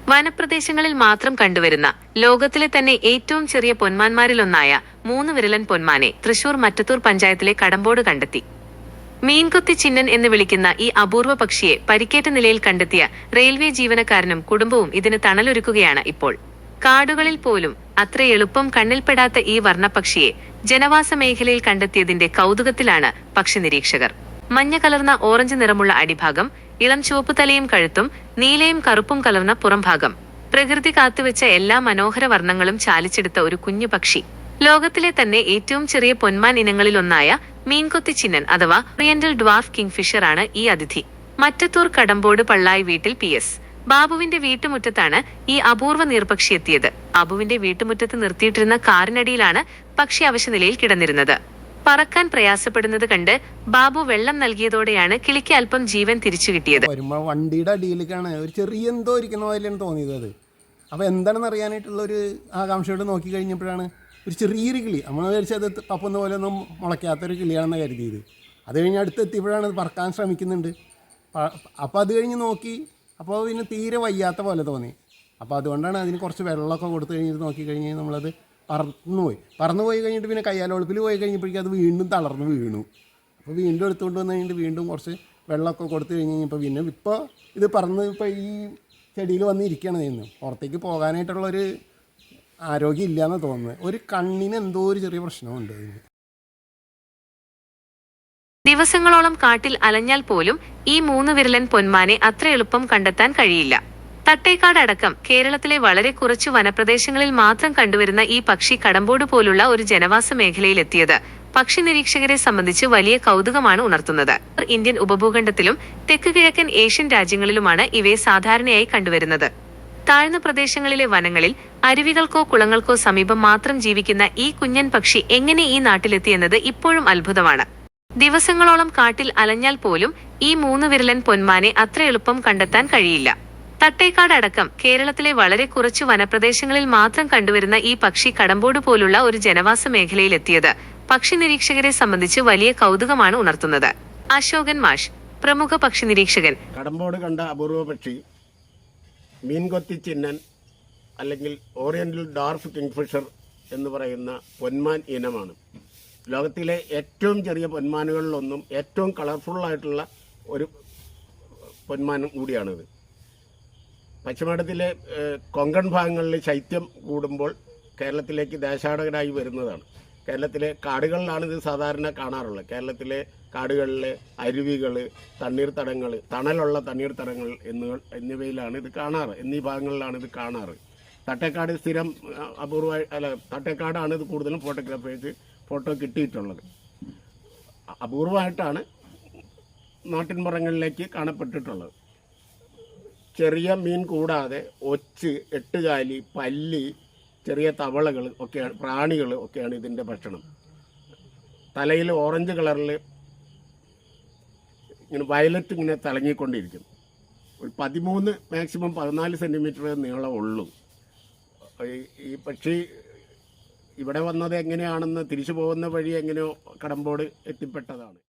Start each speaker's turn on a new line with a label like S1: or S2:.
S1: വനപ്രദേശങ്ങളിൽ മാത്രം കണ്ടുവരുന്ന ലോകത്തിലെ തന്നെ ഏറ്റവും ചെറിയ പൊന്മാന്മാരിലൊന്നായ 3 വിരലൻ പൊന്മാനെ തൃശൂർ മറ്റത്തൂർ പഞ്ചായത്തിലെ കടമ്പോട് കണ്ടെത്തി. മീൻകൊത്തി ചിന്നൻ എന്ന് വിളിക്കുന്ന ഈ അപൂർവ പക്ഷിയെ പരിക്കേറ്റ നിലയിൽ കണ്ടെത്തിയ റെയിൽവേ ജീവനക്കാരനും കുടുംബവും ഇതിന് തണലൊരുക്കുകയാണ് ഇപ്പോൾ. കാടുകളിൽ പോലും അത്ര എളുപ്പം കണ്ണിൽപ്പെടാത്ത ഈ വർണ്ണപ്പക്ഷിയെ ജനവാസ മേഖലയിൽ കണ്ടെത്തിയതിന്റെ കൗതുകത്തിലാണ് പക്ഷി നിരീക്ഷകർ. മഞ്ഞ കലർന്ന ഓറഞ്ച് നിറമുള്ള അടിഭാഗം, ഇളം ചുവപ്പ് തലയും കഴുത്തും, നീലയും കറുപ്പും കലർന്ന പുറംഭാഗം, പ്രകൃതി കാത്തുവെച്ച എല്ലാ മനോഹര വർണ്ണങ്ങളും ചാലിച്ചെടുത്ത ഒരു കുഞ്ഞു പക്ഷി. ലോകത്തിലെ തന്നെ ഏറ്റവും ചെറിയ പൊന്മാൻ ഇനങ്ങളിലൊന്നായ മീൻകൊത്തി ചിന്നൻ അഥവാ ഓറിയന്റൽ ഡ്വാർഫ് കിങ്ഫിഷർ ആണ് ഈ അതിഥി. മറ്റത്തൂർ കടമ്പോട് പള്ളായി വീട്ടിൽ PS ബാബുവിന്റെ വീട്ടുമുറ്റത്താണ് ഈ അപൂർവ നീർപക്ഷി എത്തിയത്. ബാബുവിന്റെ വീട്ടുമുറ്റത്ത് നിർത്തിയിട്ടിരുന്ന കാറിനടിയിലാണ് പക്ഷി അവശനിലയിൽ കിടന്നിരുന്നത്. പറക്കാൻ പ്രയാസപ്പെടുന്നത് കണ്ട് ബാബു വെള്ളം നൽകിയതോടെയാണ് കിളിക്ക് അല്പം ജീവൻ തിരിച്ചു കിട്ടിയത്.
S2: വണ്ടിയുടെ അടിയിലേക്കാണ് ഒരു ചെറിയ എന്തോ ഇരിക്കുന്ന പോലെയാണ് തോന്നിയത്. അത് അപ്പോൾ എന്താണെന്ന് അറിയാനായിട്ടുള്ള ഒരു ആകാംക്ഷയോട് നോക്കി കഴിഞ്ഞപ്പോഴാണ് ഒരു ചെറിയൊരു കിളി, നമ്മൾ വിചാരിച്ചത് തപ്പുന്ന പോലെ ഒന്നും മുളയ്ക്കാത്തൊരു കിളിയാണെന്ന് കരുതിയത്. അത് കഴിഞ്ഞ് അടുത്തെത്തിയപ്പോഴാണ് അത് പറക്കാൻ ശ്രമിക്കുന്നുണ്ട്. അപ്പോൾ അത് കഴിഞ്ഞ് നോക്കി, അപ്പോൾ പിന്നെ തീരെ വയ്യാത്ത പോലെ തോന്നി. അപ്പോൾ അതുകൊണ്ടാണ് അതിന് കുറച്ച് വെള്ളമൊക്കെ കൊടുത്തു കഴിഞ്ഞിട്ട് നോക്കി കഴിഞ്ഞ് നമ്മളത് പറന്നു പോയി കഴിഞ്ഞിട്ട് പിന്നെ കയ്യാലൊളിപ്പിൽ പോയി കഴിഞ്ഞപ്പോഴേക്കും അത് വീണ്ടും തളർന്ന് വീണു. അപ്പോൾ വീണ്ടും എടുത്തുകൊണ്ട് വന്ന് കഴിഞ്ഞിട്ട് വീണ്ടും കുറച്ച് വെള്ളമൊക്കെ കൊടുത്തു കഴിഞ്ഞ് കഴിഞ്ഞപ്പോൾ പിന്നെ ഇപ്പോൾ ഇത് പറന്ന് ഇപ്പോൾ ഈ ചെടിയിൽ വന്നിരിക്കുകയാണ് ചെയ്യുന്നത്. പുറത്തേക്ക് പോകാനായിട്ടുള്ളൊരു ആരോഗ്യം ഇല്ലയെന്ന് തോന്നുന്നത്. ഒരു കണ്ണിന് എന്തോ ഒരു ചെറിയ പ്രശ്നമുണ്ട്.
S1: ദിവസങ്ങളോളം കാട്ടിൽ അലഞ്ഞാൽ പോലും ഈ 3 വിരലൻ പൊന്മാനെ അത്ര എളുപ്പം കണ്ടെത്താൻ കഴിയില്ല. തട്ടേക്കാട് അടക്കം കേരളത്തിലെ വളരെ കുറച്ചു വനപ്രദേശങ്ങളിൽ മാത്രം കണ്ടുവരുന്ന ഈ പക്ഷി കടമ്പോട് പോലുള്ള ഒരു ജനവാസ മേഖലയിലെത്തിയത് പക്ഷി നിരീക്ഷകരെ സംബന്ധിച്ച് വലിയ കൗതുകമാണ് ഉണർത്തുന്നത്. ഇന്ത്യൻ ഉപഭൂഖണ്ഡത്തിലും തെക്ക് കിഴക്കൻ ഏഷ്യൻ രാജ്യങ്ങളിലുമാണ് ഇവയെ സാധാരണയായി കണ്ടുവരുന്നത്. താഴ്ന്ന പ്രദേശങ്ങളിലെ വനങ്ങളിൽ അരുവികൾക്കോ കുളങ്ങൾക്കോ സമീപം മാത്രം ജീവിക്കുന്ന ഈ കുഞ്ഞൻ പക്ഷി എങ്ങനെ ഈ നാട്ടിലെത്തിയെന്നത് ഇപ്പോഴും അത്ഭുതമാണ്. ദിവസങ്ങളോളം കാട്ടിൽ അലഞ്ഞാൽ പോലും ഈ 3 വിരലൻ പൊന്മാനെ അത്ര എളുപ്പം കണ്ടെത്താൻ കഴിയില്ല. തട്ടേക്കാട് അടക്കം കേരളത്തിലെ വളരെ കുറച്ചു വനപ്രദേശങ്ങളിൽ മാത്രം കണ്ടുവരുന്ന ഈ പക്ഷി കടമ്പോട് പോലുള്ള ഒരു ജനവാസ മേഖലയിലെത്തിയത് പക്ഷി നിരീക്ഷകരെ സംബന്ധിച്ച് വലിയ കൗതുകമാണ് ഉണർത്തുന്നത്. അശോകൻ മാഷ്, പ്രമുഖ പക്ഷി നിരീക്ഷകൻ.
S3: കടമ്പോട് കണ്ട അപൂർവ പക്ഷി മീൻകൊത്തി ചിന്നൻ അല്ലെങ്കിൽ ഓറിയന്റൽ ഡ്വാർഫ് കിങ്ഫിഷർ എന്ന് പറയുന്ന പൊന്മാൻ ഇനമാണ്. ലോകത്തിലെ ഏറ്റവും ചെറിയ പൊന്മാനുകളിലൊന്നും ഏറ്റവും കളർഫുള്ളായിട്ടുള്ള ഒരു പൊന്മാനും കൂടിയാണിത്. പശ്ചിമഘട്ടത്തിലെ കൊങ്കൺ ഭാഗങ്ങളിൽ ശൈത്യം കൂടുമ്പോൾ കേരളത്തിലേക്ക് ദേശാടകരായി വരുന്നതാണ്. കേരളത്തിലെ കാടുകളിലാണ് ഇത് സാധാരണ കാണാറുള്ളത്. കേരളത്തിലെ കാടുകളിലെ അരുവികൾ, തണ്ണീർത്തടങ്ങൾ, തണലുള്ള തണ്ണീർത്തടങ്ങൾ എന്നിവയിലാണ് ഇത് കാണാറ്. എന്നീ ഭാഗങ്ങളിലാണ് ഇത് കാണാറ്. തട്ടേക്കാട് സ്ഥിരം തട്ടേക്കാടാണ് ഇത് കൂടുതലും ഫോട്ടോഗ്രാഫേഴ്സ് ഫോട്ടോ കിട്ടിയിട്ടുള്ളത്. അപൂർവമായിട്ടാണ് നാട്ടിൻപുറങ്ങളിലേക്ക് കാണപ്പെട്ടിട്ടുള്ളത്. ചെറിയ മീൻ കൂടാതെ ഒച്ച്, എട്ടുകാലി, പല്ലി, ചെറിയ തവളകൾ ഒക്കെയാണ്, പ്രാണികൾ ഒക്കെയാണ് ഇതിൻ്റെ ഭക്ഷണം. തലയിൽ ഓറഞ്ച് കളറിൽ ഇങ്ങനെ വയലറ്റ് ഇങ്ങനെ തിളങ്ങിക്കൊണ്ടിരിക്കും. ഒരു 13 മാക്സിമം 14 സെൻറ്റിമീറ്റർ നീളമുള്ളൂ. ഈ പക്ഷി ഇവിടെ വന്നത് എങ്ങനെയാണെന്ന്, തിരിച്ചു പോകുന്ന വഴി എങ്ങനെയോ കടമ്പോട് എത്തിപ്പെട്ടതാണ്.